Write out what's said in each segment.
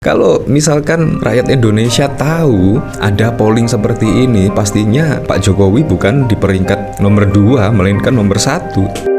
Kalau misalkan rakyat Indonesia tahu ada polling seperti ini, pastinya Pak Jokowi bukan di peringkat nomor 2, melainkan nomor 1.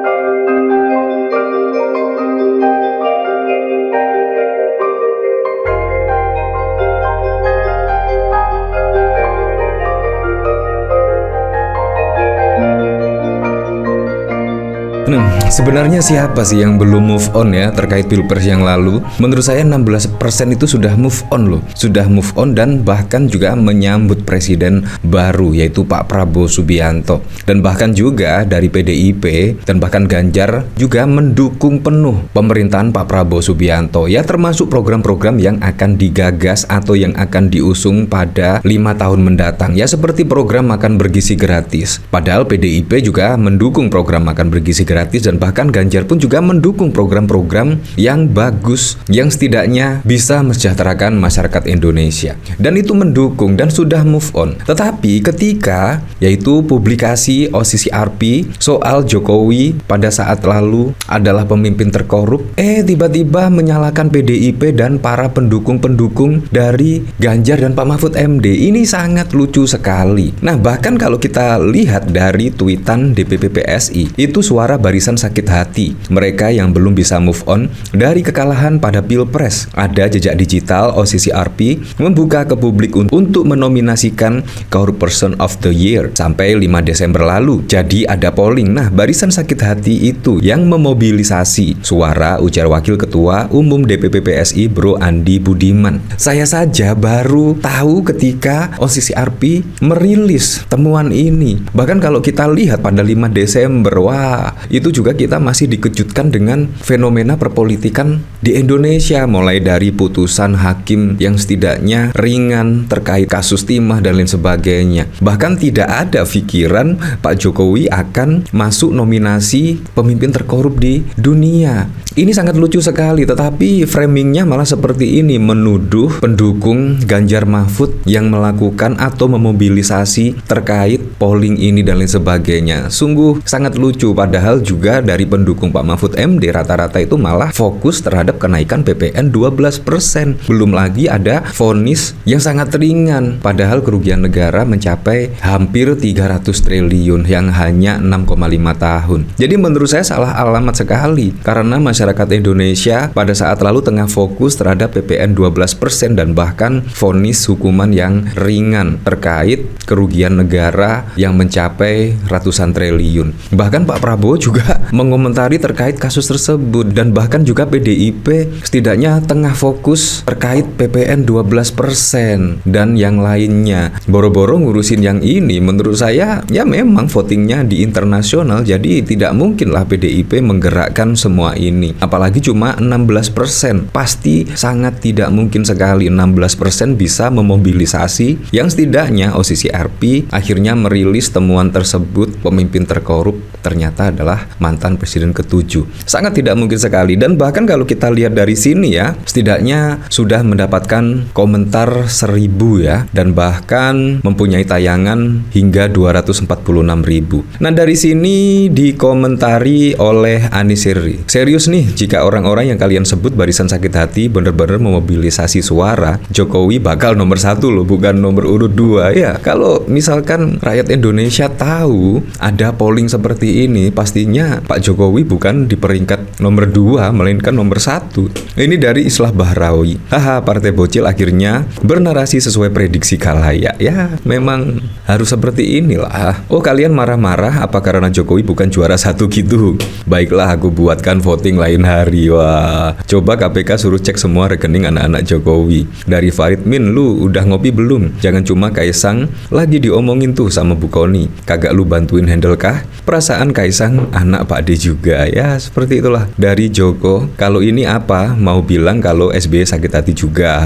Sebenarnya siapa sih yang belum move on ya terkait Pilpres yang lalu? Menurut saya 16% itu sudah move on loh. Sudah move on dan bahkan juga menyambut presiden baru yaitu Pak Prabowo Subianto. Dan bahkan juga dari PDIP dan bahkan Ganjar juga mendukung penuh pemerintahan Pak Prabowo Subianto. Ya termasuk program-program yang akan digagas atau yang akan diusung pada 5 tahun mendatang. Ya seperti program makan bergizi gratis. Padahal PDIP juga mendukung program makan bergizi gratis dan bahkan Ganjar pun juga mendukung program-program yang bagus yang setidaknya bisa mensejahterakan masyarakat Indonesia. Dan itu mendukung dan sudah move on. Tetapi ketika yaitu publikasi OCCRP soal Jokowi pada saat lalu adalah pemimpin terkorup, tiba-tiba menyalahkan PDIP dan para pendukung-pendukung dari Ganjar dan Pak Mahfud MD. Ini sangat lucu sekali. Nah, bahkan kalau kita lihat dari tweetan DPP PSI, itu suara barisan sakit hati mereka yang belum bisa move on dari kekalahan pada Pilpres. Ada jejak digital OCCRP membuka ke publik untuk menominasikan Corrupt Person of the Year sampai 5 Desember lalu. Jadi ada polling. Nah, barisan sakit hati itu yang memobilisasi suara, ujar Wakil Ketua Umum DPP PSI Bro Andi Budiman. Saya saja baru tahu ketika OCCRP merilis temuan ini. Bahkan kalau kita lihat pada 5 Desember, wah, itu juga kita masih dikejutkan dengan fenomena perpolitikan di Indonesia, mulai dari putusan hakim yang setidaknya ringan terkait kasus timah dan lain sebagainya. Bahkan tidak ada pikiran Pak Jokowi akan masuk nominasi pemimpin terkorup di dunia. Ini sangat lucu sekali, tetapi framingnya malah seperti ini, menuduh pendukung Ganjar Mahfud yang melakukan atau memobilisasi terkait polling ini dan lain sebagainya. Sungguh sangat lucu, padahal juga dari pendukung Pak Mahfud MD rata-rata itu malah fokus terhadap kenaikan PPN 12%. Belum lagi ada vonis yang sangat ringan, padahal kerugian negara mencapai hampir 300 triliun yang hanya 6,5 tahun. Jadi menurut saya salah alamat sekali, karena masyarakat Indonesia pada saat lalu tengah fokus terhadap PPN 12% dan bahkan vonis hukuman yang ringan terkait kerugian negara yang mencapai ratusan triliun. Bahkan Pak Prabowo juga mengomentari terkait kasus tersebut dan bahkan juga PDIP setidaknya tengah fokus terkait PPN 12% dan yang lainnya. Boro-boro ngurusin yang ini, menurut saya ya memang votingnya di internasional, jadi tidak mungkinlah PDIP menggerakkan semua ini. Apalagi cuma 16%. Pasti sangat tidak mungkin sekali 16% bisa memobilisasi yang setidaknya OCCRP akhirnya merilis temuan tersebut pemimpin terkorup ternyata adalah mantan presiden ke-7. Sangat tidak mungkin sekali. Dan bahkan kalau kita lihat dari sini ya, setidaknya sudah mendapatkan komentar 1000 ya, dan bahkan mempunyai tayangan hingga 246.000. Nah, dari sini dikomentari oleh Anisiri. Serius nih, jika orang-orang yang kalian sebut barisan sakit hati benar-benar memobilisasi suara, Jokowi bakal nomor 1 loh, bukan nomor urut 2 ya. Kalau misalkan rakyat Indonesia tahu ada polling seperti ini, pastinya Pak Jokowi bukan di peringkat nomor 2, melainkan nomor 1. Ini dari Islah Bahrawi. Partai bocil akhirnya bernarasi sesuai prediksi khalayak. Ya, memang harus seperti inilah. Oh, kalian marah-marah apa karena Jokowi bukan juara 1 gitu? Baiklah, aku buatkan voting lain hari. Wah, coba KPK suruh cek semua rekening anak-anak Jokowi. Dari Farid Min, lu udah ngopi belum? Jangan cuma Kaisang lagi diomongin tuh sama Bu Koni. Kagak lu bantuin handle kah? Perasaan Kaisang anak Pak D juga. Ya, seperti itulah. Dari Joko, kalau ini apa? Mau bilang kalau SBY sakit hati juga.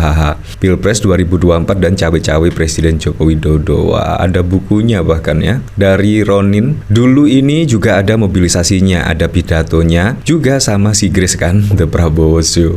Pilpres 2024 dan cawe-cawe Presiden Joko Widodo. Wah, ada bukunya bahkan ya. Dari Ronin, dulu ini juga ada mobilisasinya, ada pidatonya juga sama si Grace kan, The Prabowo Show.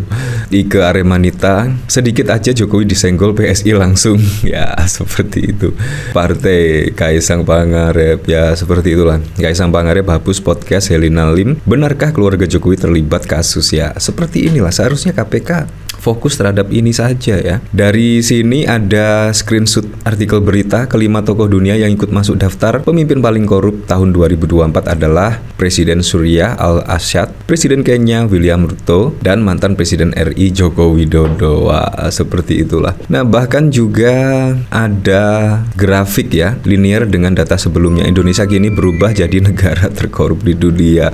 Ike Aremanita, sedikit aja Jokowi disenggol PSI langsung. Ya, seperti itu. Partai Kaisang Pangarep, ya seperti itulah. Kaisang Pangarep hapus podcast Helena Lim. Benarkah keluarga Jokowi terlibat kasus? Ya, seperti inilah seharusnya KPK fokus terhadap ini saja ya. Dari sini ada screenshot artikel berita kelima tokoh dunia yang ikut masuk daftar pemimpin paling korup tahun 2024 adalah Presiden Suriah Al-Assad, Presiden Kenya William Ruto, dan mantan Presiden RI Joko Widodo. Wah, seperti itulah. Nah, bahkan juga ada grafik ya, linear dengan data sebelumnya. Indonesia kini berubah jadi negara terkorup di dunia.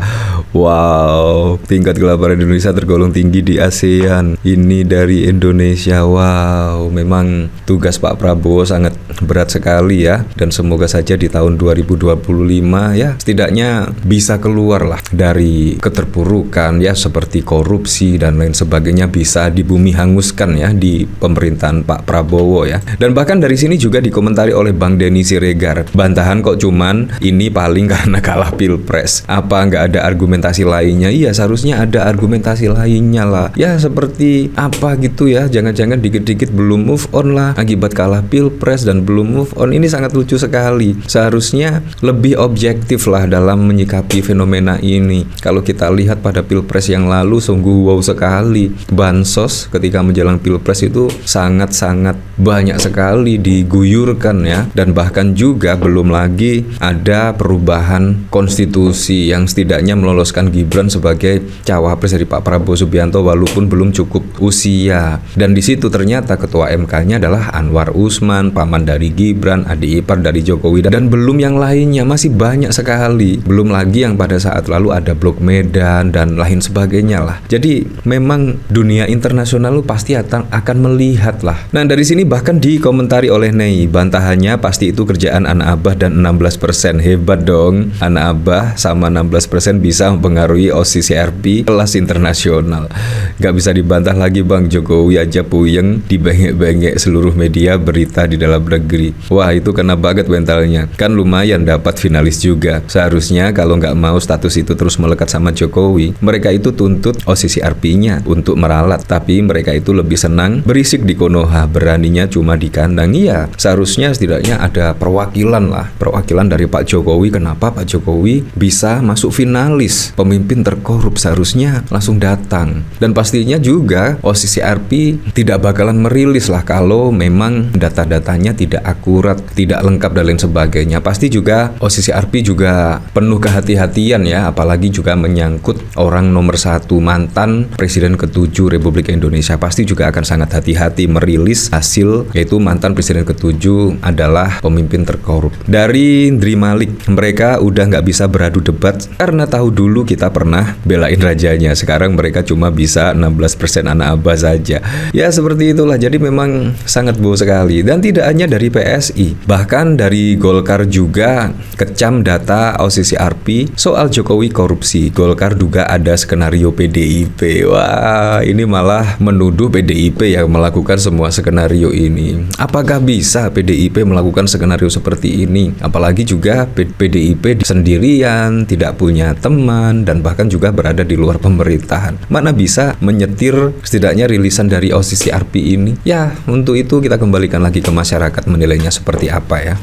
Wow, tingkat kelaparan Indonesia tergolong tinggi di ASEAN. Ini dari Indonesia. Wow, memang tugas Pak Prabowo sangat berat sekali ya. Dan semoga saja di tahun 2025 ya setidaknya bisa keluar lah dari keterpurukan ya seperti korupsi dan lain sebagainya, bisa dibumi hanguskan ya di pemerintahan Pak Prabowo ya. Dan bahkan dari sini juga dikomentari oleh Bang Denny Siregar, bantahan kok cuman ini paling karena kalah pilpres, apa nggak ada argumentasi lainnya? Iya, seharusnya ada argumentasi lainnya lah ya, seperti apa gitu ya, jangan-jangan dikit-dikit belum move on lah akibat kalah pilpres dan belum move on. Ini sangat lucu sekali. Seharusnya lebih objektif lah dalam menyikapi fenomena ini. Kalau kita lihat pada pilpres yang lalu sungguh wow sekali, bansos ketika menjelang pilpres itu sangat-sangat banyak sekali diguyurkan ya. Dan bahkan juga belum lagi ada perubahan konstitusi yang setidaknya meloloskan Gibran sebagai cawapres dari Pak Prabowo Subianto walaupun belum cukup usia. Dan di situ ternyata ketua MK-nya adalah Anwar Usman, paman dari Gibran, adik ipar dari Jokowi, dan belum yang lainnya, masih banyak sekali. Belum lagi yang pada saat lalu ada Blok Medan dan lain sebagainya lah. Jadi memang dunia internasional pasti akan melihat lah. Nah, dari sini bahkan dikomentari oleh Nei, bantahannya pasti itu kerjaan anak abah dan 16%. Hebat dong, anak abah sama 16% bisa mempengaruhi OCCRP kelas internasional. Gak bisa dibantah lagi Bang, Jokowi aja puyeng dibengek-bengek seluruh media berita di dalam negeri. Wah, itu kena banget mentalnya. Kan lumayan dapat finalis juga. Seharusnya kalau nggak mau status itu terus melekat sama Jokowi, mereka itu tuntut OCCRP-nya untuk meralat. Tapi mereka itu lebih senang berisik di Konoha, beraninya cuma di kandang. Iya, seharusnya setidaknya ada perwakilan lah, perwakilan dari Pak Jokowi. Kenapa Pak Jokowi bisa masuk finalis pemimpin terkorup? Seharusnya langsung datang. Dan pastinya juga OCCRP tidak bakalan merilis lah kalau memang data-datanya tidak akurat, tidak lengkap dan lain sebagainya. Pasti juga OCCRP juga penuh kehati-hatian ya, apalagi juga menyangkut orang nomor 1, mantan Presiden ke-7 Republik Indonesia. Pasti juga akan sangat hati-hati merilis hasil, yaitu mantan Presiden ke-7 adalah pemimpin terkorup. Dari Ndri Malik, mereka udah nggak bisa beradu debat karena tahu dulu kita pernah belain rajanya. Sekarang mereka cuma bisa 16% anak abah saja. Ya seperti itulah. Jadi memang sangat bohong sekali. Dan tidak hanya dari PSI, bahkan dari Golkar juga kecam data OCCRP soal Jokowi korupsi. Golkar duga ada skenario PDIP. Wah, ini malah menuduh PDIP yang melakukan semua skenario ini. Apakah bisa PDIP melakukan skenario seperti ini? Apalagi juga PDIP sendirian, tidak punya teman, dan bahkan juga berada di luar pemerintahan. Mana bisa menyetir setidaknya rilisan dari OCCRP ini? Ya, untuk itu kita kembalikan lagi ke masyarakat menilainya seperti apa ya.